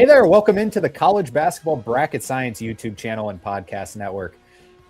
Hey there, welcome into the College Basketball Bracket Science YouTube channel and podcast network.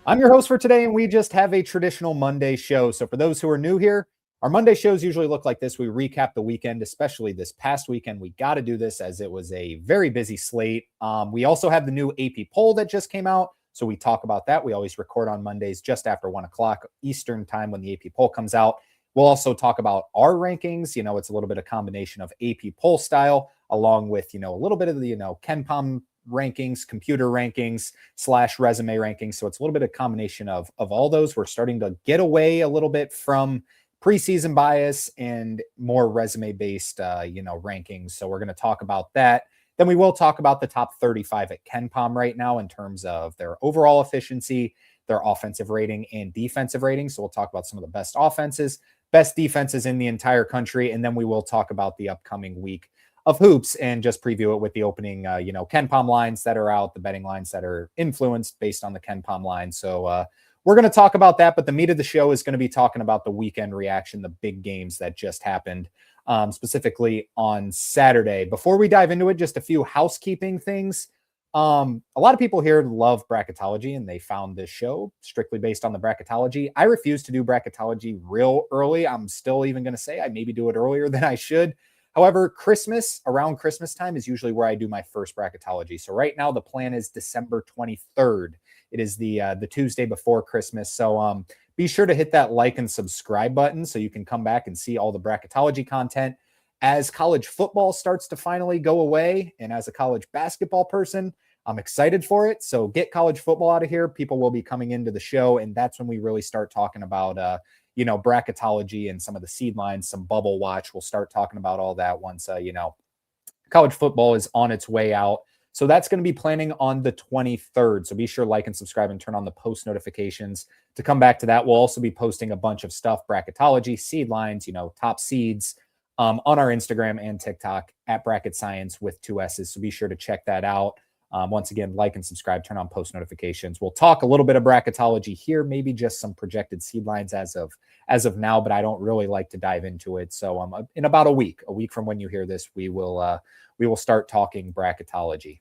I'm your host for today, and we just have a traditional Monday show. So for those who are new here, our Monday shows usually look like this. We recap the weekend, especially this past weekend. We got to do this as it was a very busy slate. We also have the new AP poll that just came out, so we talk about that. We always record on Mondays just after 1 o'clock Eastern time when the AP poll comes out. We'll also talk about our rankings. It's a little bit of combination of AP poll style along with, a little bit of the, Kenpom rankings, computer rankings / resume rankings. So it's a little bit of combination of all those. We're starting to get away a little bit from preseason bias and more resume based, rankings. So we're going to talk about that. Then we will talk about the top 35 at Kenpom right now in terms of their overall efficiency, their offensive rating and defensive rating. So we'll talk about some of the best offenses, best defenses in the entire country. And then we will talk about the upcoming week of hoops and just preview it with the opening, Kenpom lines that are out, the betting lines that are influenced based on the Kenpom line. So we're going to talk about that, but the meat of the show is going to be talking about the weekend reaction, the big games that just happened, specifically on Saturday. Before we dive into it, just a few housekeeping things. A lot of people here love bracketology, and they found this show strictly based on the bracketology. I refuse to do bracketology real early. I'm still even going to say I maybe do it earlier than I should. However, around Christmas time is usually where I do my first bracketology. So right now the plan is December 23rd. It is the Tuesday before Christmas. So be sure to hit that like and subscribe button so you can come back and see all the bracketology content. As college football starts to finally go away, and as a college basketball person, I'm excited for it. So get college football out of here. People will be coming into the show, and that's when we really start talking about bracketology and some of the seed lines, some bubble watch. We'll start talking about all that once, college football is on its way out. So that's going to be planning on the 23rd. So be sure like and subscribe and turn on the post notifications to come back to that. We'll also be posting a bunch of stuff, bracketology, seed lines, top seeds on our Instagram and TikTok at Bracket Science with 2 S's. So be sure to check that out. Once again, like and subscribe, turn on post notifications. We'll talk a little bit of bracketology here, maybe just some projected seed lines as of now, but I don't really like to dive into it. So in about a week from when you hear this, we will start talking bracketology.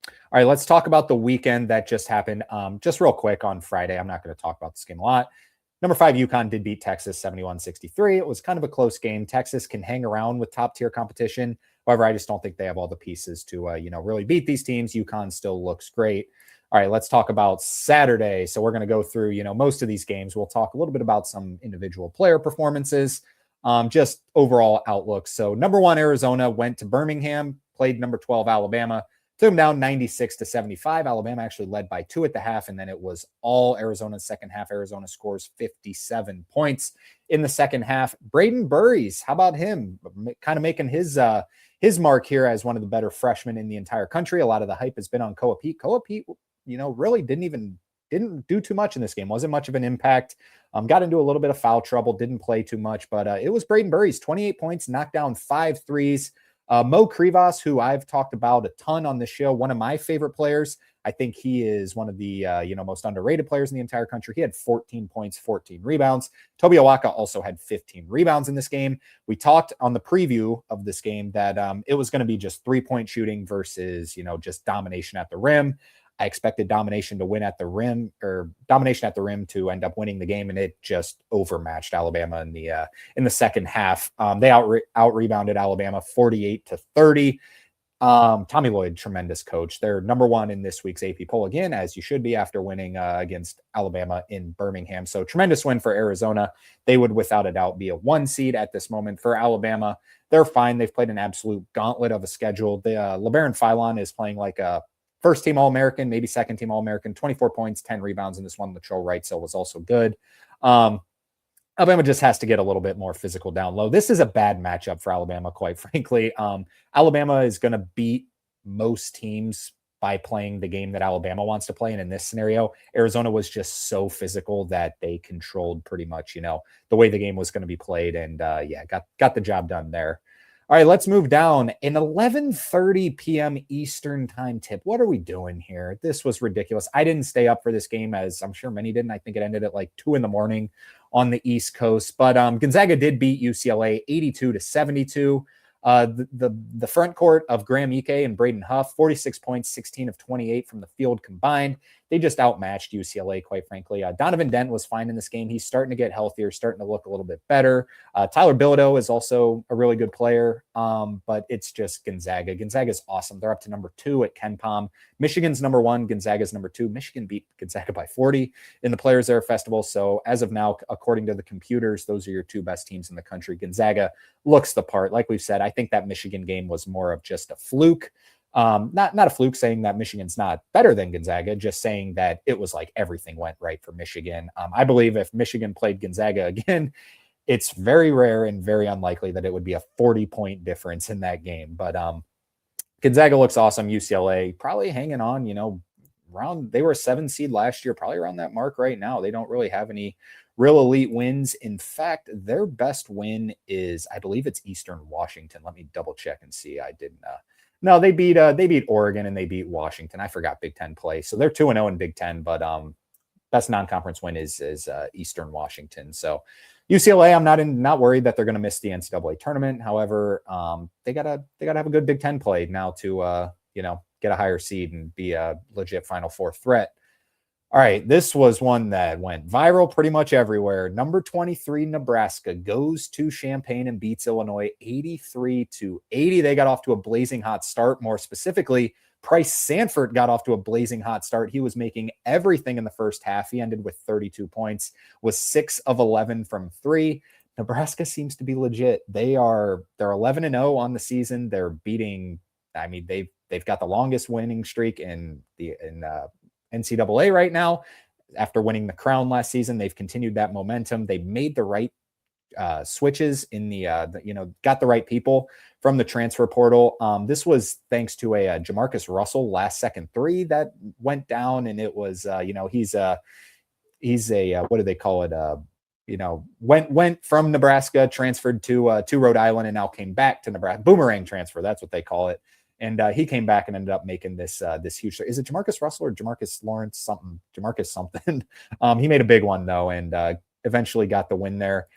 All right, let's talk about the weekend that just happened. Just real quick on Friday. I'm not going to talk about this game a lot. Number 5, UConn did beat Texas 71-63. It was kind of a close game. Texas can hang around with top-tier competition. However, I just don't think they have all the pieces to, really beat these teams. UConn still looks great. All right, let's talk about Saturday. So we're going to go through, most of these games. We'll talk a little bit about some individual player performances, just overall outlook. So number 1, Arizona went to Birmingham, played number 12, Alabama. Took them down 96-75. Alabama actually led by 2 at the half, and then it was all Arizona's second half. Arizona scores 57 points in the second half. Braden Burries, how about him? Kind of making his mark here as one of the better freshmen in the entire country. A lot of the hype has been on Koa Pete. Koa Pete, really didn't do too much in this game. Wasn't much of an impact. Got into a little bit of foul trouble. Didn't play too much, but it was Braden Burries, 28 points, knocked down 5 threes. Mo Krivas, who I've talked about a ton on the show, one of my favorite players. I think he is one of the most underrated players in the entire country. He had 14 points, 14 rebounds. Toby Awaka also had 15 rebounds in this game. We talked on the preview of this game that it was going to be just 3-point shooting versus just domination at the rim. I expected domination to win at the rim, or domination at the rim to end up winning the game, and it just overmatched Alabama in the second half. They out rebounded Alabama 48-30. Tommy Lloyd, tremendous coach. They're number 1 in this week's AP poll again, as you should be after winning against Alabama in Birmingham. So tremendous win for Arizona. They would without a doubt be a 1 seed at this moment. For Alabama, they're fine. They've played an absolute gauntlet of a schedule. LeBaron Philon is playing like a first-team All-American, maybe second-team All-American, 24 points, 10 rebounds in this one. Latrell Wrightsell was also good. Alabama just has to get a little bit more physical down low. This is a bad matchup for Alabama, quite frankly. Alabama is going to beat most teams by playing the game that Alabama wants to play. And in this scenario, Arizona was just so physical that they controlled pretty much, the way the game was going to be played. And got the job done there. All right, let's move down. An 11:30 p.m. Eastern time tip. What are we doing here? This was ridiculous. I didn't stay up for this game, as I'm sure many didn't. I think it ended at like 2 a.m. on the East Coast. But Gonzaga did beat UCLA 82-72. The front court of Graham Ike and Braden Huff, 46 points, 16 of 28 from the field combined. They just outmatched UCLA, quite frankly. Donovan Dent was fine in this game. He's starting to get healthier, starting to look a little bit better. Tyler Bilodeau is also a really good player, but it's just Gonzaga. Gonzaga's awesome. They're up to number 2 at Kenpom. Michigan's number 1. Gonzaga's number 2. Michigan beat Gonzaga by 40 in the Players Era Festival. So as of now, according to the computers, those are your 2 best teams in the country. Gonzaga looks the part. Like we've said, I think that Michigan game was more of just a fluke. Not a fluke saying that Michigan's not better than Gonzaga, just saying that it was like everything went right for Michigan. I believe if Michigan played Gonzaga again, it's very rare and very unlikely that it would be a 40-point difference in that game. But Gonzaga looks awesome. UCLA probably hanging on, around, they were a 7 seed last year, probably around that mark right now. They don't really have any real elite wins. In fact, their best win is, I believe it's Eastern Washington. Let me double check and see. I didn't. No, they beat Oregon and they beat Washington. I forgot Big Ten play. So they're 2-0 in Big Ten, but best non-conference win is Eastern Washington. So UCLA, I'm not worried that they're going to miss the NCAA tournament. However, they gotta have a good Big Ten play now to get a higher seed and be a legit Final Four threat. All right, this was one that went viral pretty much everywhere. Number 23, Nebraska goes to Champaign and beats Illinois 83-80. They got off to a blazing hot start. More specifically, Price Sanford got off to a blazing hot start. He was making everything in the first half. He ended with 32 points, was 6 of 11 from 3. Nebraska seems to be legit. They're 11-0 on the season. They're beating, they've got the longest winning streak in NCAA right now. After winning the crown last season, they've continued that momentum. They made the right switches in got the right people from the transfer portal. This was thanks to a Jamarcus Russell last second 3 that went down, and it was he's a what do they call it? Went from Nebraska, transferred to Rhode Island, and now came back to Nebraska. Boomerang transfer, that's what they call it. And he came back and ended up making this huge. Is it Jamarcus Russell or Jamarcus Lawrence something? Jamarcus something. He made a big one though, and eventually got the win there.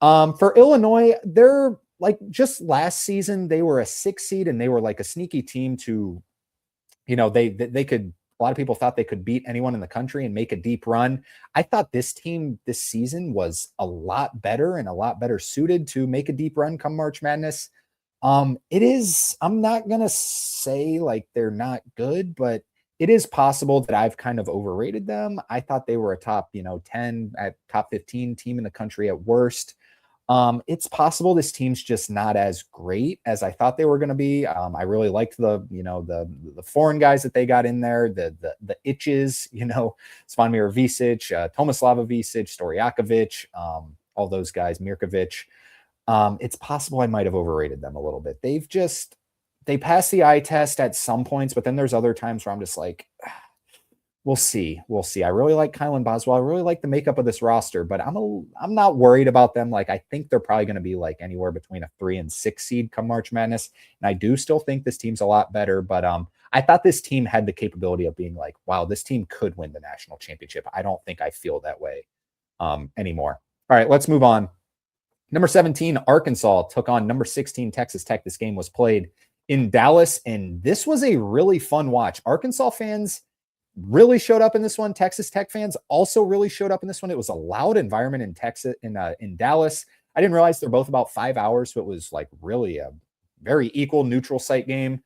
For Illinois, they're like, just last season they were a 6 seed and they were like a sneaky team to, they could. A lot of people thought they could beat anyone in the country and make a deep run. I thought this team this season was a lot better and a lot better suited to make a deep run come March Madness. It is, I'm not going to say like they're not good, but it is possible that I've kind of overrated them. I thought they were a top, 10 at top 15 team in the country at worst. It's possible this team's just not as great as I thought they were going to be. I really liked the foreign guys that they got in there, the itches, Svanmir Visic, Tomislava Visic, Stojakovic, all those guys, Mirkovic. It's possible I might have overrated them a little bit. They pass the eye test at some points, but then there's other times where I'm just like, we'll see. I really like Kylan Boswell. I really like the makeup of this roster, but I'm not worried about them. Like, I think they're probably going to be like anywhere between a 3 and 6 seed come March Madness. And I do still think this team's a lot better, but I thought this team had the capability of being like, wow, this team could win the national championship. I don't think I feel that way anymore. All right, let's move on. Number 17, Arkansas took on number 16, Texas Tech. This game was played in Dallas, and this was a really fun watch. Arkansas fans really showed up in this one. Texas Tech fans also really showed up in this one. It was a loud environment in Dallas. I didn't realize they're both about 5 hours, so it was like really a very equal neutral site game.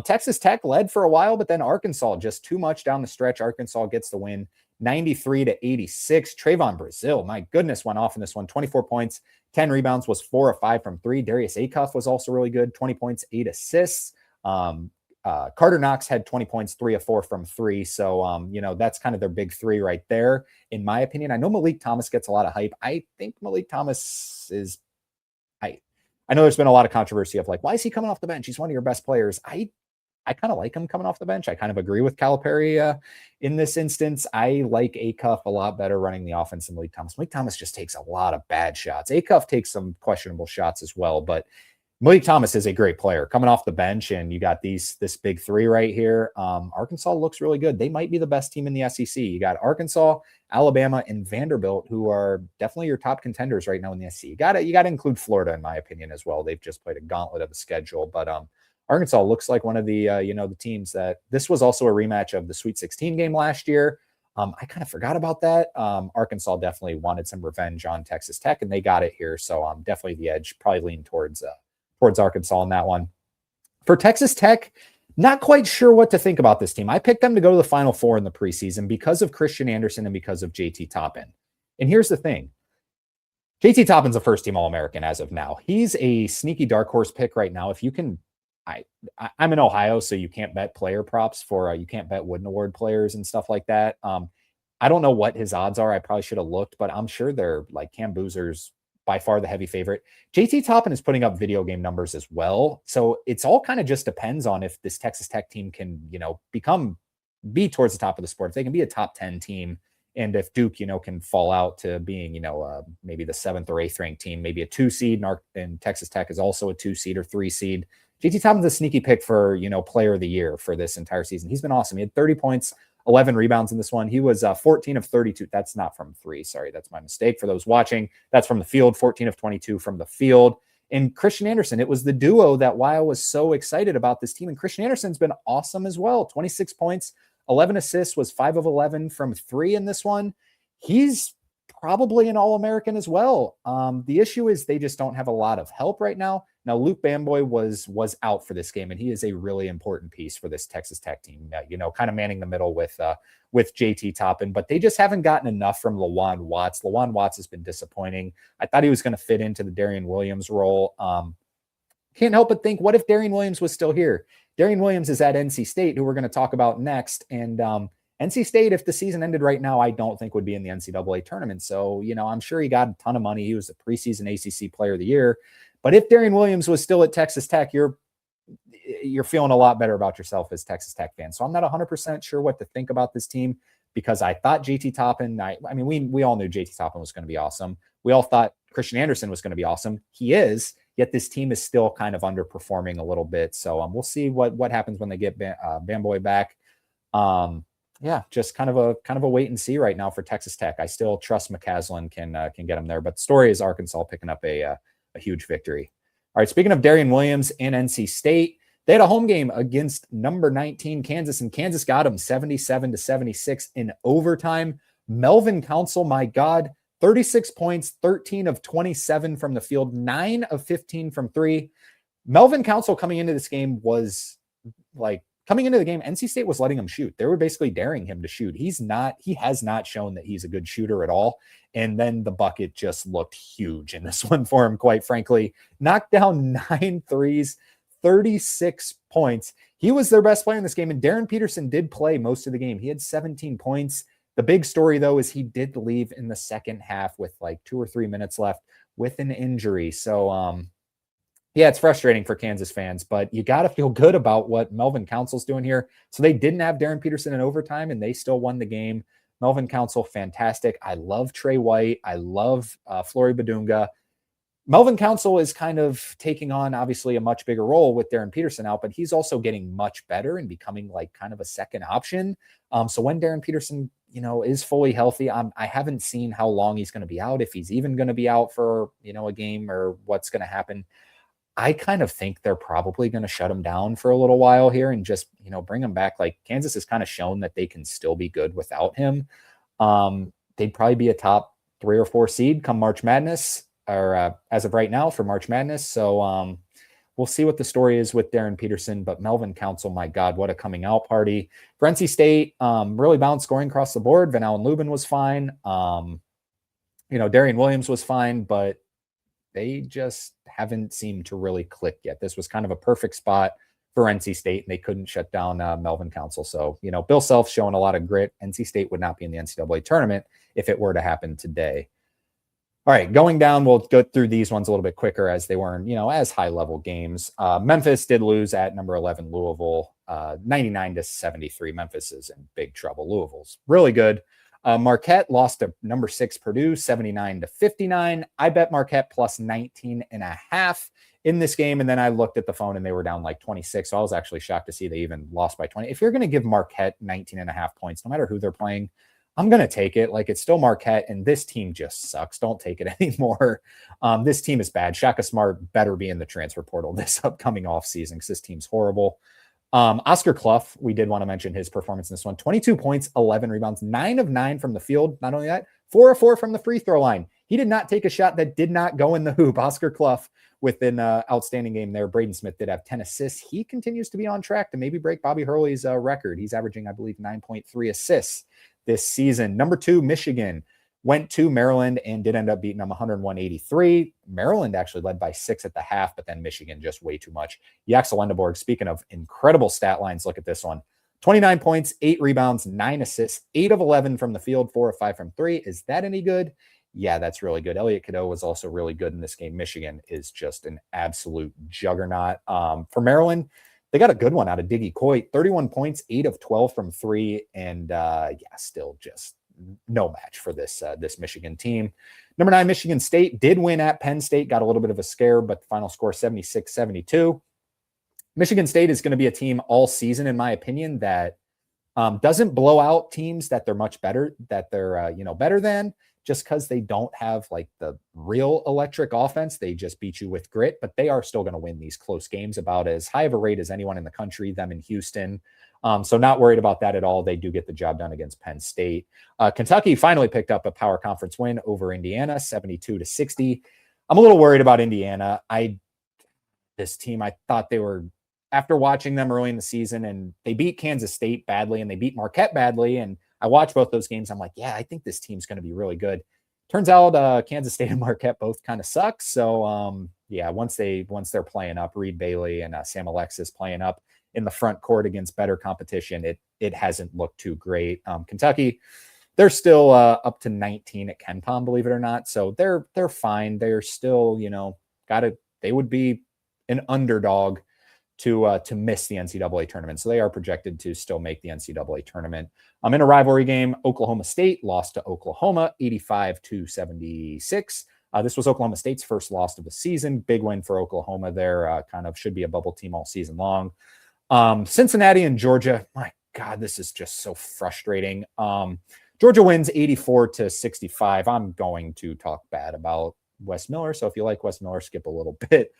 Texas Tech led for a while, but then Arkansas just too much down the stretch. Arkansas gets the win, 93-86. Trayvon Brazile, my goodness, went off in this one. 24 points, 10 rebounds, was 4 of 5 from 3. Darius Acuff was also really good, 20 points, 8 assists. Carter Knox had 20 points, 3 of 4 from 3. So, that's kind of their big 3 right there, in my opinion. I know Malik Thomas gets a lot of hype. I think Malik Thomas is, I know there's been a lot of controversy of like, why is he coming off the bench? He's one of your best players. I kind of like him coming off the bench. I kind of agree with Calipari in this instance. I like Acuff a lot better running the offense than Malik Thomas. Malik Thomas just takes a lot of bad shots. Acuff takes some questionable shots as well, but Malik Thomas is a great player coming off the bench, and you got this big three right here. Arkansas looks really good. They might be the best team in the SEC. You got Arkansas, Alabama, and Vanderbilt, who are definitely your top contenders right now in the SEC. You got to include Florida, in my opinion, as well. They've just played a gauntlet of a schedule, but Arkansas looks like one of the the teams that this was also a rematch of the Sweet 16 game last year. I kind of forgot about that. Arkansas definitely wanted some revenge on Texas Tech, and they got it here. So definitely the edge, probably lean towards Arkansas in that one. For Texas Tech, not quite sure what to think about this team. I picked them to go to the Final Four in the preseason because of Christian Anderson and because of JT Toppin. And here's the thing. JT Toppin's a first-team All-American as of now. He's a sneaky dark horse pick right now. If you can, I'm in Ohio, so you can't bet player props for, you can't bet Wooden Award players and stuff like that. I don't know what his odds are. I probably should have looked, but I'm sure they're like Cam Boozer's by far the heavy favorite. JT Toppin is putting up video game numbers as well. So it's all kind of just depends on if this Texas Tech team can, be towards the top of the sport. If they can be a top 10 team, and if Duke, can fall out to being, maybe the 7th or 8th ranked team, maybe a 2 seed, and Texas Tech is also a 2 seed or 3 seed. JT Toppin's a sneaky pick for, player of the year for this entire season. He's been awesome. He had 30 points, 11 rebounds in this one. He was 14 of 32. That's not from 3. Sorry, that's my mistake. For those watching, that's from the field. 14 of 22 from the field. And Christian Anderson, it was the duo that why I was so excited about this team. And Christian Anderson's been awesome as well. 26 points, 11 assists, was 5 of 11 from 3 in this one. He's probably an All-American as well. The issue is they just don't have a lot of help right now. Now, Luke Bamboy was out for this game, and he is a really important piece for this Texas Tech team, kind of manning the middle with JT Toppin, but they just haven't gotten enough from Lawan Watts. Lawan Watts has been disappointing. I thought he was going to fit into the Darian Williams role. Can't help but think, what if Darian Williams was still here? Darian Williams is at NC State, who we're going to talk about next, and NC State, if the season ended right now, I don't think would be in the NCAA tournament. So, I'm sure he got a ton of money. He was the preseason ACC Player of the Year. But if Darian Williams was still at Texas Tech, you're feeling a lot better about yourself as Texas Tech fans. So I'm not 100% sure what to think about this team, because I thought JT Toppin, we all knew JT Toppin was going to be awesome. We all thought Christian Anderson was going to be awesome. He is, yet this team is still kind of underperforming a little bit. So we'll see what happens when they get Bamboy back. Just kind of a wait and see right now for Texas Tech. I still trust McCaslin can get them there, but the story is Arkansas picking up a huge victory. All right, speaking of Darian Williams and NC State, they had a home game against number 19 Kansas, and Kansas got them 77-76 in overtime. Melvin Council, my God, 36 points, 13 of 27 from the field, 9 of 15 from 3. Melvin Council coming into this game was coming into the game, NC State was letting him shoot. They were basically daring him to shoot. He has not shown that he's a good shooter at all. And then the bucket just looked huge in this one for him, quite frankly. Knocked down 9 threes, 36 points. He was their best player in this game. And Darren Peterson did play most of the game. He had 17 points. The big story, though, is he did leave in the second half with 2 or 3 minutes left with an injury. So, it's frustrating for Kansas fans, but you got to feel good about what Melvin Council's doing here. So they didn't have Darren Peterson in overtime, and they still won the game. Melvin Council, fantastic. I love Trey White. I love Flory Badunga. Melvin Council is kind of taking on, obviously, a much bigger role with Darren Peterson out, but he's also getting much better and becoming kind of a second option. So when Darren Peterson, is fully healthy, I haven't seen how long he's going to be out, if he's even going to be out for, a game or what's going to happen. I kind of think they're probably going to shut him down for a little while here and just, bring him back. Kansas has kind of shown that they can still be good without him. They'd probably be a top 3 or 4 seed come March Madness, or as of right now for March Madness. So we'll see what the story is with Darren Peterson, but Melvin Council, my God, what a coming out party. For NC State, really balanced scoring across the board. Van Allen Lubin was fine. Darian Williams was fine, but they just haven't seemed to really click yet. This was kind of a perfect spot for NC State, and they couldn't shut down Melvin Council. So, Bill Self showing a lot of grit. NC State would not be in the NCAA tournament if it were to happen today. All right, going down, we'll go through these ones a little bit quicker as they weren't, as high-level games. Memphis did lose at number 11 Louisville, 99-73. Memphis is in big trouble. Louisville's really good. Marquette lost to number 6 Purdue, 79-59. I bet Marquette plus 19.5 in this game. And then I looked at the phone and they were down like 26. So I was actually shocked to see they even lost by 20. If you're going to give Marquette 19.5 points, no matter who they're playing, I'm going to take it. Like, it's still Marquette, and this team just sucks. Don't take it anymore. This team is bad. Shaka Smart better be in the transfer portal this upcoming offseason because this team's horrible. Oscar Clough, we did want to mention his performance in this one. 22 points, 11 rebounds, 9 of 9 from the field. Not only that, 4 of 4 from the free throw line. He did not take a shot that did not go in the hoop. Oscar Clough with an outstanding game there. Braden Smith did have 10 assists. He continues to be on track to maybe break Bobby Hurley's record. He's averaging, I believe, 9.3 assists this season. Number 2, Michigan went to Maryland and did end up beating them 101-83. Maryland actually led by 6 at the half, but then Michigan just way too much. Yaxel Lendeborg, speaking of incredible stat lines, look at this one. 29 points, 8 rebounds, 9 assists, 8 of 11 from the field, 4 of 5 from 3. Is that any good? Yeah, that's really good. Elliot Cadeau was also really good in this game. Michigan is just an absolute juggernaut. For Maryland, they got a good one out of Diggy Coit. 31 points, 8 of 12 from 3, and still just no match for this Michigan team. Number 9, Michigan State did win at Penn State, got a little bit of a scare, but the final score 76-72. Michigan State is going to be a team all season, in my opinion, that doesn't blow out teams that they're much better, that they're better than, just because they don't have like the real electric offense. They just beat you with grit, but they are still going to win these close games about as high of a rate as anyone in the country, them in Houston. So not worried about that at all. They do get the job done against Penn State. Kentucky finally picked up a power conference win over Indiana, 72-60. I'm a little worried about Indiana. This team, I thought they were, after watching them early in the season, and they beat Kansas State badly and they beat Marquette badly, and I watched both those games. I'm like, yeah, I think this team's going to be really good. Turns out Kansas State and Marquette both kind of suck. So once they're playing up, Reed Bailey and Sam Alexis playing up in the front court against better competition, it hasn't looked too great. Kentucky, they're still up to 19 at Kenpom, believe it or not. So they're fine. They're still, they would be an underdog to miss the NCAA tournament. So they are projected to still make the NCAA tournament. In a rivalry game, Oklahoma State lost to Oklahoma 85-76. This was Oklahoma State's first loss of the season. Big win for Oklahoma there. Kind of should be a bubble team all season long. Cincinnati and Georgia, my God, this is just so frustrating. Georgia wins 84-65. I'm going to talk bad about Wes Miller. So if you like Wes Miller, skip a little bit.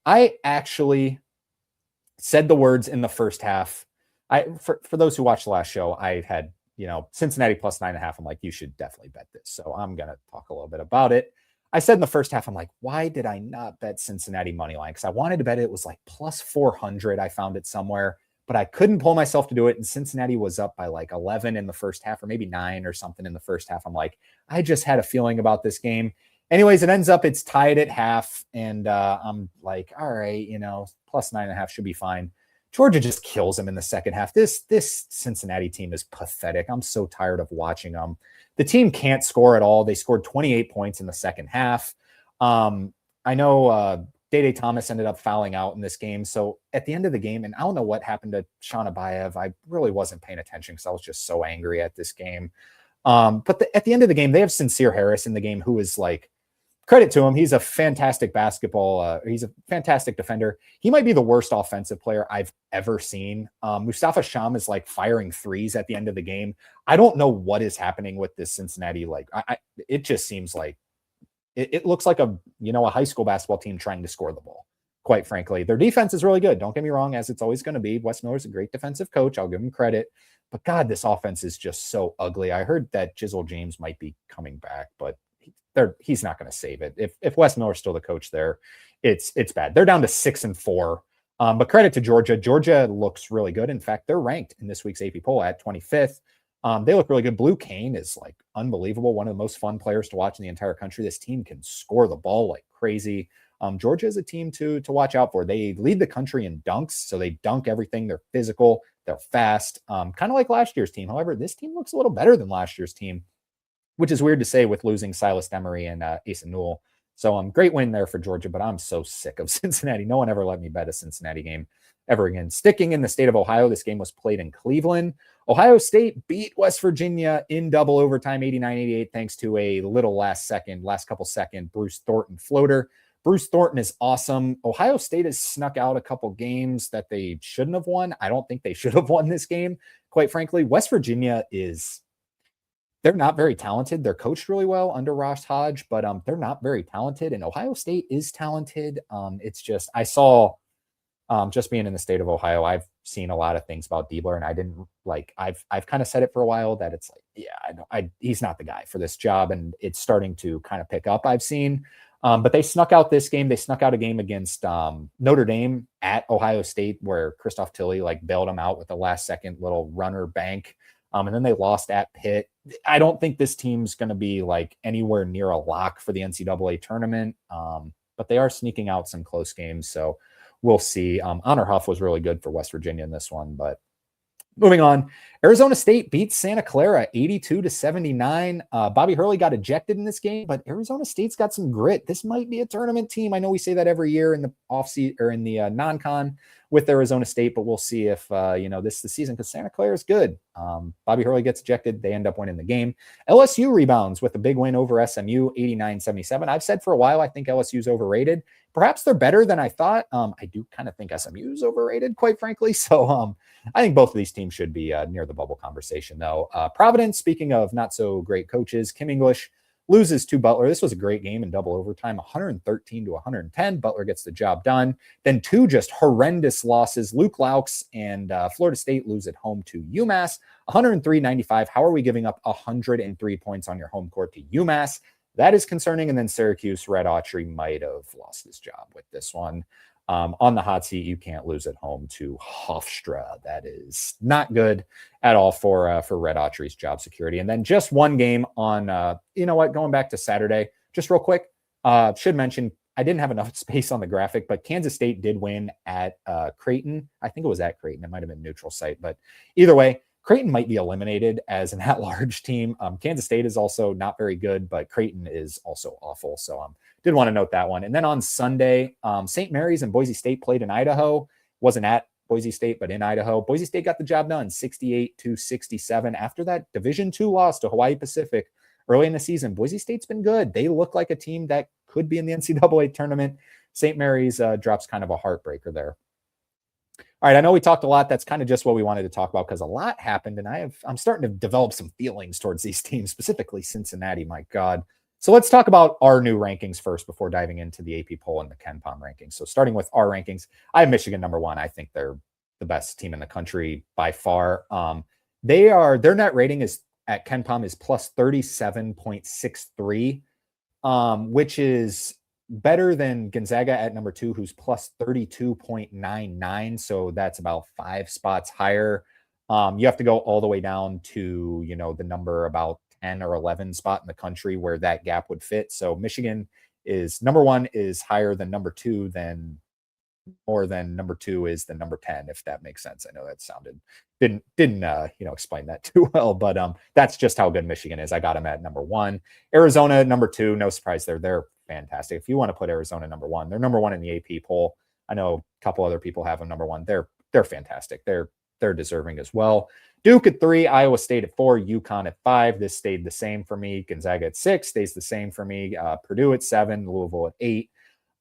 I actually said the words in the first half. For those who watched the last show, I had, Cincinnati plus 9.5. I'm like, you should definitely bet this. So I'm going to talk a little bit about it. I said in the first half, I'm like, why did I not bet Cincinnati money line? Because I wanted to bet it was like plus 400. I found it somewhere, but I couldn't pull myself to do it. And Cincinnati was up by like 11 in the first half, or maybe 9 or something in the first half. I'm like, I just had a feeling about this game. Anyways, it ends up it's tied at half, and I'm like, all right, plus 9.5 should be fine. Georgia just kills them in the second half. This Cincinnati team is pathetic. I'm so tired of watching them. The team can't score at all. They scored 28 points in the second half. I know Dede Thomas ended up fouling out in this game. So at the end of the game, and I don't know what happened to Sean Abayev. I really wasn't paying attention because I was just so angry at this game. But at the end of the game, they have Sincere Harris in the game, who is like, credit to him. He's a fantastic he's a fantastic defender. He might be the worst offensive player I've ever seen. Mustafa Sham is like firing threes at the end of the game. I don't know what is happening with this Cincinnati. It just seems like it looks like a high school basketball team trying to score the ball. Quite frankly, their defense is really good. Don't get me wrong, as it's always going to be. Wes Miller's a great defensive coach. I'll give him credit. But God, this offense is just so ugly. I heard that Jizzle James might be coming back, but he's not going to save it. If Wes Miller's still the coach there, it's bad. They're down to 6-4. But credit to Georgia. Georgia looks really good. In fact, they're ranked in this week's AP poll at 25th. They look really good. Blue Kane is like unbelievable. One of the most fun players to watch in the entire country. This team can score the ball like crazy. Georgia is a team to watch out for. They lead the country in dunks, so they dunk everything. They're physical. They're fast. Kind of like last year's team. However, this team looks a little better than last year's team, which is weird to say with losing Silas Demery and Asa Newell. So great win there for Georgia, but I'm so sick of Cincinnati. No one ever let me bet a Cincinnati game ever again. Sticking in the state of Ohio, this game was played in Cleveland. Ohio State beat West Virginia in double overtime, 89-88, thanks to a little last couple second Bruce Thornton floater. Bruce Thornton is awesome. Ohio State has snuck out a couple games that they shouldn't have won. I don't think they should have won this game, quite frankly. West Virginia they're not very talented. They're coached really well under Ross Hodge, but they're not very talented. And Ohio State is talented. It's just, I saw, just being in the state of Ohio, I've seen a lot of things about Diebler, and I didn't like. I've kind of said it for a while that it's like, yeah, he's not the guy for this job, and it's starting to kind of pick up. I've seen, but they snuck out this game. They snuck out a game against Notre Dame at Ohio State, where Christoph Tilley like bailed them out with the last second little runner bank. And then they lost at Pitt. I don't think this team's going to be like anywhere near a lock for the NCAA tournament, but they are sneaking out some close games. So we'll see. Honor Huff was really good for West Virginia in this one, but moving on. Arizona State beats Santa Clara 82-79. Bobby Hurley got ejected in this game, but Arizona State's got some grit. This might be a tournament team. I know we say that every year in the offseason or in the non-con with Arizona State, but we'll see if this is the season because Santa Clara is good. Bobby Hurley gets ejected. They end up winning the game. LSU rebounds with a big win over SMU, 89-77. I've said for a while I think LSU's overrated. Perhaps they're better than I thought. I do kind of think SMU is overrated, quite frankly. So I think both of these teams should be near the bubble conversation, though. Providence, speaking of not so great coaches, Kim English loses to Butler. This was a great game in double overtime, 113-110. Butler gets the job done. Then two just horrendous losses. Luke Laux and Florida State lose at home to UMass, 103-95. How are we giving up 103 points on your home court to UMass? That is concerning. And then Syracuse, Red Autry might have lost his job with this one. On the hot seat, you can't lose at home to Hofstra. That is not good at all for Red Autry's job security. And then just one game on, going back to Saturday, just real quick, should mention, I didn't have enough space on the graphic, but Kansas State did win at Creighton. I think it was at Creighton. It might have been neutral site, but either way, Creighton might be eliminated as an at-large team. Kansas State is also not very good, but Creighton is also awful. So did want to note that one. And then on Sunday, St. Mary's and Boise State played in Idaho. Wasn't at Boise State, but in Idaho. Boise State got the job done, 68-67. After that Division II loss to Hawaii Pacific early in the season, Boise State's been good. They look like a team that could be in the NCAA tournament. St. Mary's drops kind of a heartbreaker there. All right, I know we talked a lot. That's kind of just what we wanted to talk about because a lot happened, and I'm starting to develop some feelings towards these teams, specifically Cincinnati. My God. So let's talk about our new rankings first before diving into the AP poll and the Kenpom rankings. So starting with our rankings, I have Michigan number one. I think they're the best team in the country by far. Their net rating is at Kenpom is plus 37.63, which is better than Gonzaga at number two, who's plus 32.99. So that's about 5 spots higher. You have to go all the way down to, the number about 10 or 11 spot in the country where that gap would fit. So Michigan is number one is higher than number two, then more than number two is the number 10, if that makes sense. I know that didn't explain that too well, but that's just how good Michigan is. I got them at number one. Arizona, number two, no surprise there. They're fantastic. If you want to put Arizona number one, they're number one in the AP poll. I know a couple other people have them number one. They're fantastic. They're deserving as well. Duke at 3, Iowa State at 4, UConn at 5. This stayed the same for me. Gonzaga at 6 stays the same for me. Purdue at 7, Louisville at 8.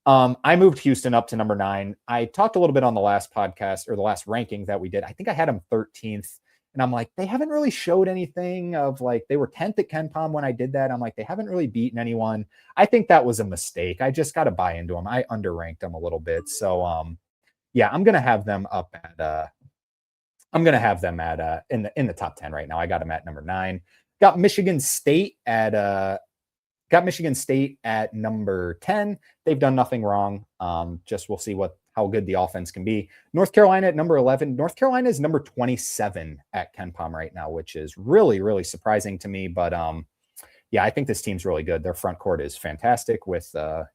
I moved Houston up to number 9. I talked a little bit on the last podcast or the last ranking that we did. I think I had them 13th. And I'm like, they haven't really showed anything of like, they were 10th at KenPom when I did that. I'm like, they haven't really beaten anyone. I think that was a mistake. I just got to buy into them. I underranked them a little bit. So, I'm going to have them up at, in the top 10 right now. I got them at number 9. Got Michigan State at number 10. They've done nothing wrong. Just we'll see how good the offense can be. North Carolina at number 11. North Carolina is number 27 at KenPom right now, which is really, really surprising to me. But I think this team's really good. Their front court is fantastic with Henry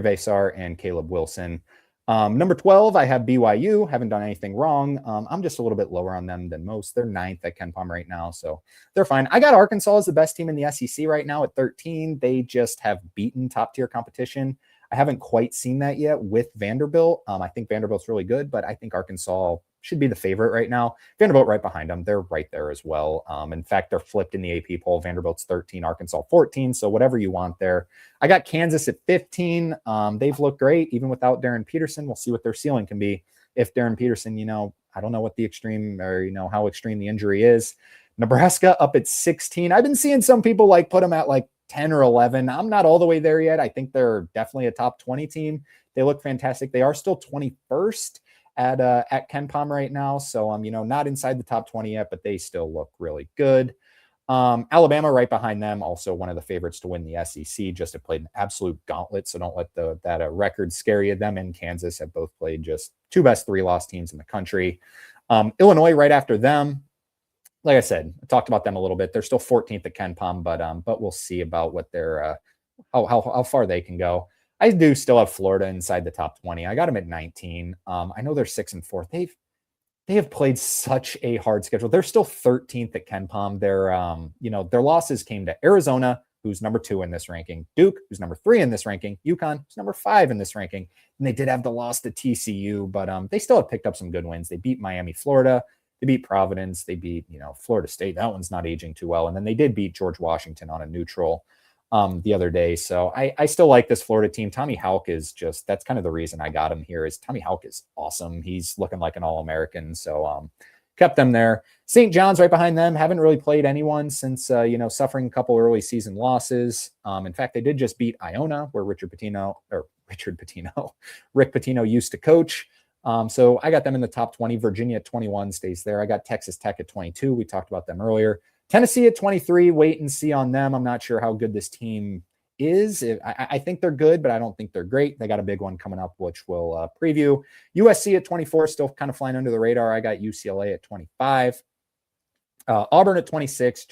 Vesar and Caleb Wilson. Number 12, I have BYU. Haven't done anything wrong. I'm just a little bit lower on them than most. They're 9th at KenPom right now, so they're fine. I got Arkansas as the best team in the SEC right now at 13. They just have beaten top-tier competition. I haven't quite seen that yet with Vanderbilt. I think Vanderbilt's really good, but I think Arkansas should be the favorite right now. Vanderbilt right behind them. They're right there as well. In fact, they're flipped in the AP poll. Vanderbilt's 13, Arkansas 14. So whatever you want there. I got Kansas at 15. They've looked great even without Darren Peterson. We'll see what their ceiling can be. If Darren Peterson, I don't know what the extreme or, how extreme the injury is. Nebraska up at 16. I've been seeing some people put them at 10 or 11. I'm not all the way there yet. I think they're definitely a top 20 team. They look fantastic. They are still 21st at Kenpom right now. So, not inside the top 20 yet, but they still look really good. Alabama right behind them, also one of the favorites to win the SEC, just have played an absolute gauntlet. So don't let that record scare you. Them and Kansas have both played just two best 3-loss teams in the country. Illinois right after them. Like I said, I talked about them a little bit. They're still 14th at Kenpom, but we'll see about what their how far they can go. I do still have Florida inside the top 20. I got them at 19. I know they're 6-4. They have played such a hard schedule. They're still 13th at Kenpom. Their losses came to Arizona, who's number 2 in this ranking, Duke, who's number 3 in this ranking, UConn, who's number 5 in this ranking. And they did have the loss to TCU, but they still have picked up some good wins. They beat Miami, Florida. They beat Providence. They beat, Florida State. That one's not aging too well. And then they did beat George Washington on a neutral the other day. So I still like this Florida team. Tommy Hauck is that's kind of the reason I got him here is Tommy Hauck is awesome. He's looking like an All-American. So kept them there. St. John's right behind them. Haven't really played anyone since, suffering a couple early season losses. In fact, they did just beat Iona, where Rick Pitino used to coach. So I got them in the top 20. Virginia at 21 stays there. I got Texas Tech at 22. We talked about them earlier. Tennessee at 23. Wait and see on them. I'm not sure how good this team is. I think they're good, but I don't think they're great. They got a big one coming up, which we'll preview. USC at 24, still kind of flying under the radar. I got UCLA at 25. Auburn at 26.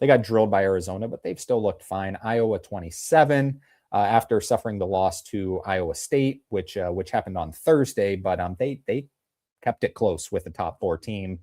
They got drilled by Arizona, but they've still looked fine. Iowa 27. After suffering the loss to Iowa State, which happened on Thursday, but they kept it close with the top 4 team.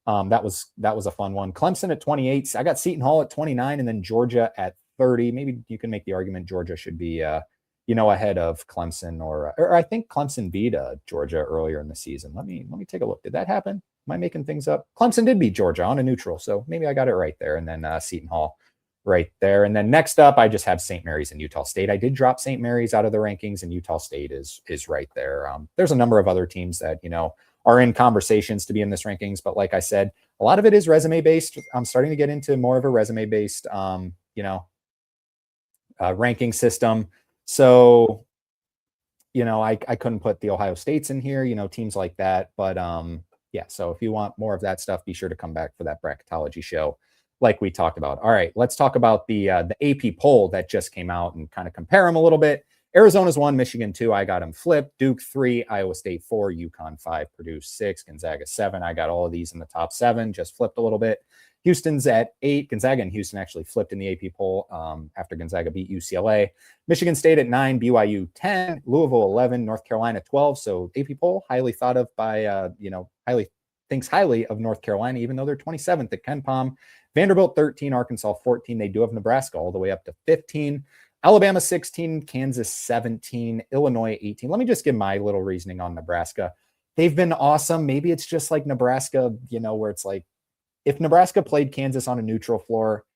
That was a fun one. Clemson at 28. I got Seton Hall at 29, and then Georgia at 30. Maybe you can make the argument Georgia should be ahead of Clemson, or I think Clemson beat Georgia earlier in the season. Let me take a look. Did that happen? Am I making things up? Clemson did beat Georgia on a neutral, so maybe I got it right there. And then Seton Hall right there. And then next up, I just have St. Mary's and Utah State. I did drop St. Mary's out of the rankings, and Utah State is right there. There's a number of other teams that, are in conversations to be in this rankings. But like I said, a lot of it is resume based. I'm starting to get into more of a resume based, ranking system. So, I couldn't put the Ohio States in here, teams like that. But yeah, so if you want more of that stuff, be sure to come back for that bracketology show like we talked about. All right, let's talk about the AP poll that just came out and kind of compare them a little bit. Arizona's 1, Michigan 2. I got them flipped. Duke 3, Iowa State 4, UConn 5, Purdue 6, Gonzaga 7. I got all of these in the top 7, just flipped a little bit. Houston's at 8. Gonzaga and Houston actually flipped in the AP poll after Gonzaga beat UCLA. Michigan State at 9, BYU 10, Louisville 11, North Carolina 12. So AP poll highly thought of by, thinks highly of North Carolina, even though they're 27th at Kenpom. Vanderbilt 13, Arkansas 14. They do have Nebraska all the way up to 15. Alabama 16, Kansas 17, Illinois 18. Let me just give my little reasoning on Nebraska. They've been awesome. Maybe it's just like Nebraska, where it's like, if Nebraska played Kansas on a neutral floor,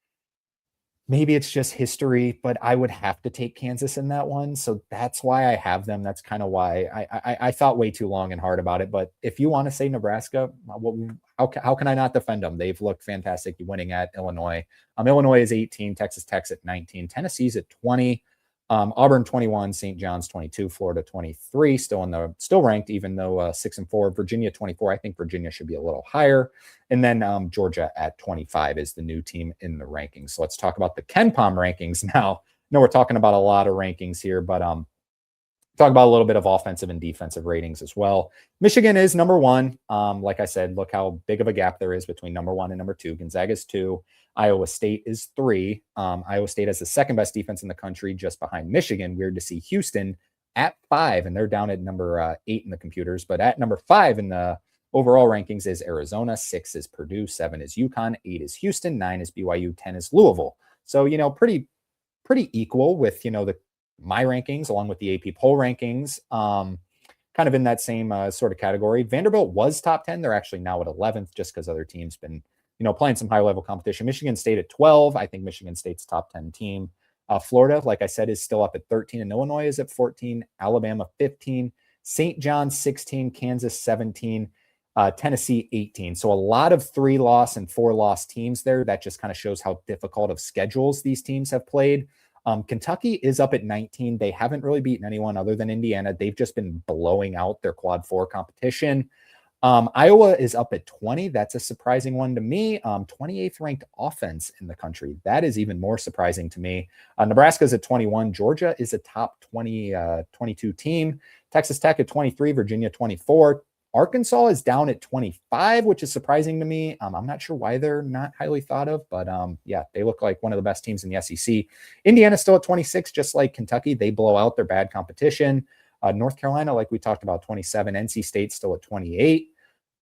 maybe it's just history, but I would have to take Kansas in that one. So that's why I have them. That's kind of why I thought way too long and hard about it. But if you want to say Nebraska, how can I not defend them? They've looked fantastic winning at Illinois. Illinois is 18, Texas Tech's at 19, Tennessee's at 20, Auburn 21, St. John's 22, Florida 23, still ranked, even though 6-4, Virginia 24. I think Virginia should be a little higher. And then Georgia at 25 is the new team in the rankings. So let's talk about the Kenpom rankings now. I know we're talking about a lot of rankings here, but talk about a little bit of offensive and defensive ratings as well. Michigan is number 1. Like I said, look how big of a gap there is between number 1 and number 2. Gonzaga's 2. Iowa State is 3. Iowa State has the second best defense in the country, just behind Michigan. Weird to see Houston at 5, and they're down at number 8 in the computers. But at number 5 in the overall rankings is Arizona. 6 is Purdue. 7 is UConn. 8 is Houston. 9 is BYU. 10 is Louisville. So, pretty equal with, my rankings along with the AP poll rankings. Kind kind of in that same sort of category. Vanderbilt was top 10. They're actually now at 11th just because other teams been, playing some high level competition. Michigan State at 12. I think Michigan State's top 10 team. Florida, like I said, is still up at 13, and Illinois is at 14. Alabama 15. St. John's 16. Kansas 17. Tennessee 18. So a lot of 3-loss and 4-loss teams there. That just kind of shows how difficult of schedules these teams have played. Kentucky is up at 19. They haven't really beaten anyone other than Indiana. They've just been blowing out their quad 4 competition. Iowa is up at 20. That's a surprising one to me. 28th ranked offense in the country. That is even more surprising to me. Nebraska is at 21. Georgia is a top 22 team. Texas Tech at 23. Virginia 24. Arkansas is down at 25, which is surprising to me. I'm not sure why they're not highly thought of, but yeah, they look like one of the best teams in the SEC. Indiana still at 26, just like Kentucky. They blow out their bad competition. North Carolina, like we talked about, 27. NC State still at 28.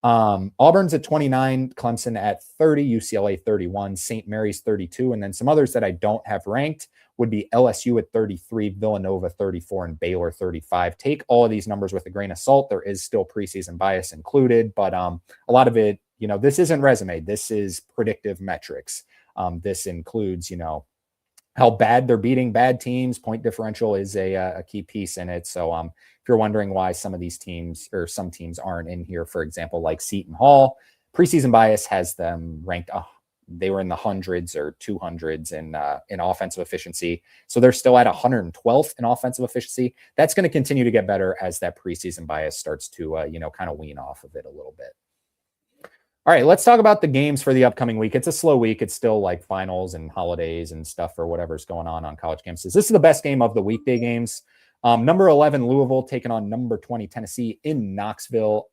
Auburn's at 29. Clemson at 30. UCLA 31. St. Mary's 32. And then some others that I don't have ranked would be LSU at 33, Villanova 34, and Baylor 35. Take all of these numbers with a grain of salt. There is still preseason bias included, but a lot of it, this isn't resume. This is predictive metrics. This includes, how bad they're beating bad teams. Point differential is a key piece in it. So if you're wondering why some of these teams or some teams aren't in here, for example, like Seton Hall, preseason bias has them ranked they were in the hundreds or 200s in offensive efficiency. So they're still at 112th in offensive efficiency. That's going to continue to get better as that preseason bias starts to, kind of wean off of it a little bit. All right, let's talk about the games for the upcoming week. It's a slow week. It's still like finals and holidays and stuff or whatever's going on college campuses. This is the best game of the weekday games. Number 11, Louisville taking on number 20, Tennessee in Knoxville.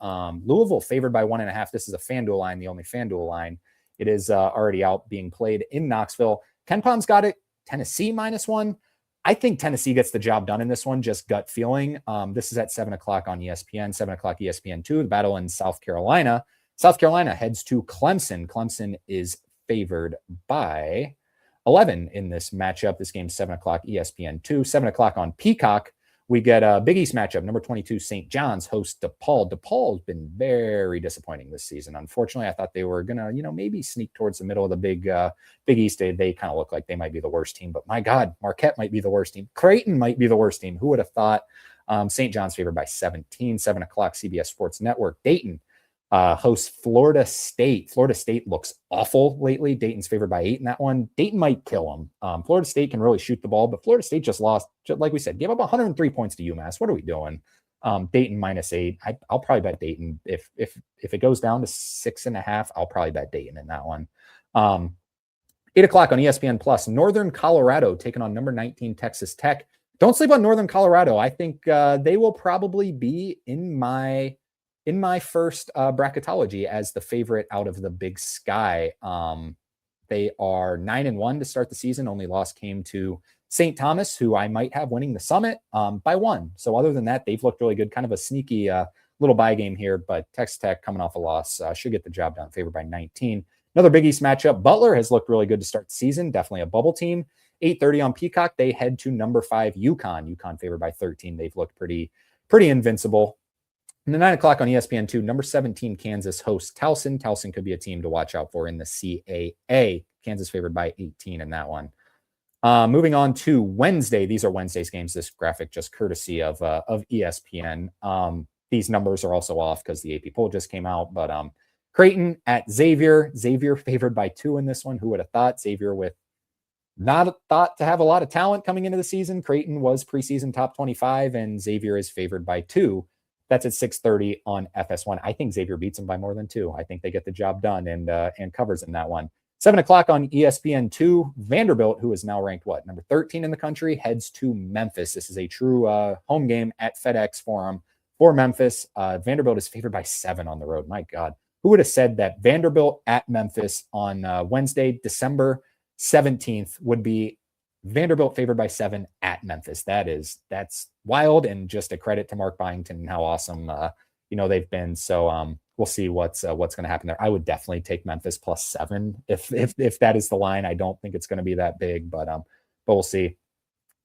Louisville favored by 1.5. This is a FanDuel line, the only FanDuel line. It is already out being played in Knoxville. Kenpom's got it. Tennessee -1. I think Tennessee gets the job done in this one, just gut feeling. This is at 7 o'clock on ESPN, 7 o'clock ESPN2, the battle in South Carolina. South Carolina heads to Clemson. Clemson is favored by 11 in this matchup. This game's 7 o'clock ESPN2, 7 o'clock on Peacock. We get a Big East matchup. Number 22, St. John's host DePaul. DePaul's been very disappointing this season. Unfortunately, I thought they were going to, maybe sneak towards the middle of the Big East. They kind of look like they might be the worst team. But my God, Marquette might be the worst team. Creighton might be the worst team. Who would have thought? St. John's favored by 17, 7 o'clock CBS Sports Network. Dayton hosts Florida State. Florida State looks awful lately. Dayton's favored by 8 in that one. Dayton might kill them. Florida State can really shoot the ball, but Florida State just lost, like we said, gave up 103 points to UMass. What are we doing? Dayton -8. I'll probably bet Dayton. If it goes down to 6.5, I'll probably bet Dayton in that one. 8 o'clock on ESPN Plus. Northern Colorado taking on number 19 Texas Tech. Don't sleep on Northern Colorado. I think they will probably be in my first bracketology as the favorite out of the Big Sky. They are 9-1 to start the season. Only loss came to St. Thomas, who I might have winning the Summit by 1. So other than that, they've looked really good. Kind of a sneaky little bye game here, but Texas Tech coming off a loss should get the job done, favored by 19. Another Big East matchup. Butler has looked really good to start the season. Definitely a bubble team. 8:30 on Peacock. They head to number 5 UConn. UConn favored by 13. They've looked pretty invincible. And then 9 o'clock on ESPN2, number 17 Kansas hosts Towson. Towson could be a team to watch out for in the CAA. Kansas favored by 18 in that one. Moving on to Wednesday. These are Wednesday's games. This graphic just courtesy of ESPN. These numbers are also off because the AP poll just came out. But Creighton at Xavier. Xavier favored by 2 in this one. Who would have thought? Xavier with not thought to have a lot of talent coming into the season. Creighton was preseason top 25, and Xavier is favored by 2. That's at 6:30 on FS1. I think Xavier beats them by more than 2. I think they get the job done and covers in that one. 7 o'clock on ESPN2. Vanderbilt, who is now ranked number 13 in the country, heads to Memphis. This is a true home game at FedEx Forum for Memphis. Vanderbilt is favored by 7 on the road. My God, who would have said that Vanderbilt at Memphis on Wednesday, December 17th would be Vanderbilt favored by 7 at Memphis. That's wild, and just a credit to Mark Byington and how awesome they've been. So we'll see what's going to happen there. I would definitely take Memphis +7 if that is the line. I don't think it's going to be that big, but we'll see.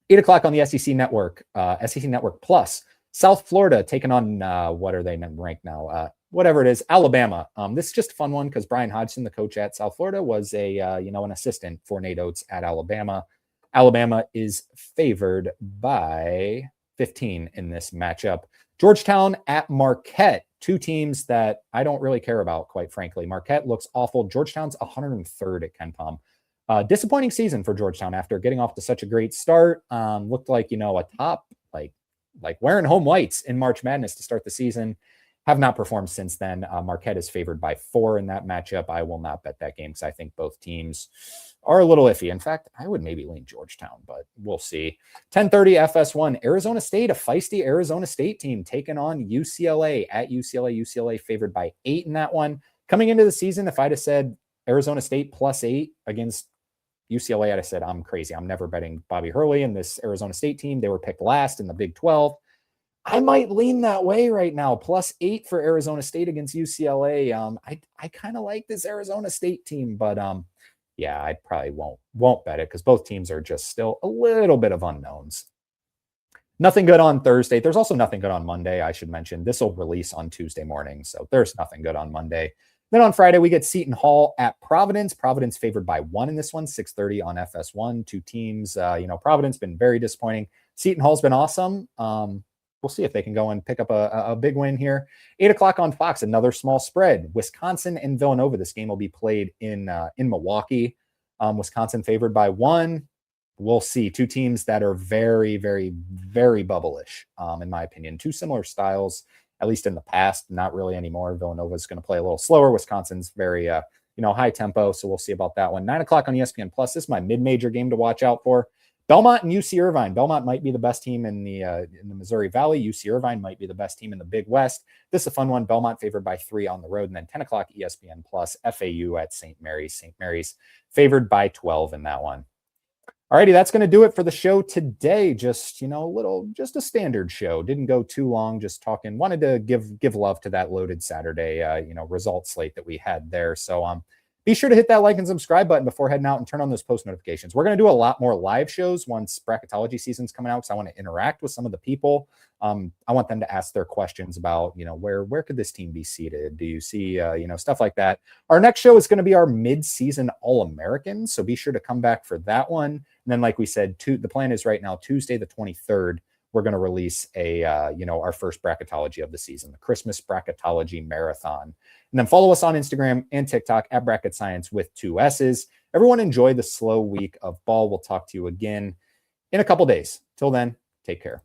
8 o'clock on the SEC Network, SEC Network Plus. South Florida taking on, what are they ranked now? Whatever it is, Alabama. This is just a fun one because Brian Hodgson, the coach at South Florida, was an assistant for Nate Oates at Alabama. Alabama is favored by 15 in this matchup. Georgetown at Marquette, two teams that I don't really care about, quite frankly. Marquette looks awful. Georgetown's 103rd at Kenpom. Disappointing season for Georgetown after getting off to such a great start. Looked like, a top, like wearing home whites in March Madness to start the season. Have not performed since then. Marquette is favored by 4 in that matchup. I will not bet that game because I think both teams are a little iffy. In fact, I would maybe lean Georgetown, but we'll see. 10:30 FS1, Arizona State, a feisty Arizona State team taking on UCLA at UCLA. UCLA favored by 8 in that one. Coming into the season, if I'd have said Arizona State +8 against UCLA, I'd have said, I'm crazy. I'm never betting Bobby Hurley and this Arizona State team. They were picked last in the Big 12. I might lean that way right now. +8 for Arizona State against UCLA. I kind of like this Arizona State team, but yeah, I probably won't bet it because both teams are just still a little bit of unknowns. Nothing good on Thursday. There's also nothing good on Monday, I should mention. This will release on Tuesday morning, so there's nothing good on Monday. Then on Friday, we get Seton Hall at Providence. Providence favored by 1 in this one, 6:30 on FS1. Two teams, Providence been very disappointing. Seton Hall's been awesome. We'll see if they can go and pick up a big win here. 8 o'clock on Fox, another small spread. Wisconsin and Villanova. This game will be played in Milwaukee. Wisconsin favored by 1. We'll see. Two teams that are very, very, very bubble-ish, in my opinion. Two similar styles, at least in the past. Not really anymore. Villanova is going to play a little slower. Wisconsin's very, high tempo. So we'll see about that one. 9 o'clock on ESPN Plus. This is my mid-major game to watch out for. Belmont and UC Irvine. Belmont might be the best team in the Missouri Valley. UC Irvine might be the best team in the Big West. This is a fun one. Belmont favored by 3 on the road. And then 10 o'clock ESPN Plus, FAU at St. Mary's. St. Mary's favored by 12 in that one. Alrighty, that's going to do it for the show today. Just, just a standard show. Didn't go too long, just talking. Wanted to give love to that loaded Saturday, result slate that we had there. So, be sure to hit that like and subscribe button before heading out and turn on those post notifications. We're going to do a lot more live shows once bracketology season's coming out because I want to interact with some of the people. I want them to ask their questions about, where could this team be seated? Do you see, stuff like that. Our next show is going to be our mid-season All-American, so be sure to come back for that one. And then, like we said, the plan is right now, Tuesday the 23rd, we're going to release our first bracketology of the season, the Christmas Bracketology Marathon. And then follow us on Instagram and TikTok at Bracket Science with 2 S's. Everyone enjoy the slow week of ball. We'll talk to you again in a couple days. Till then, take care.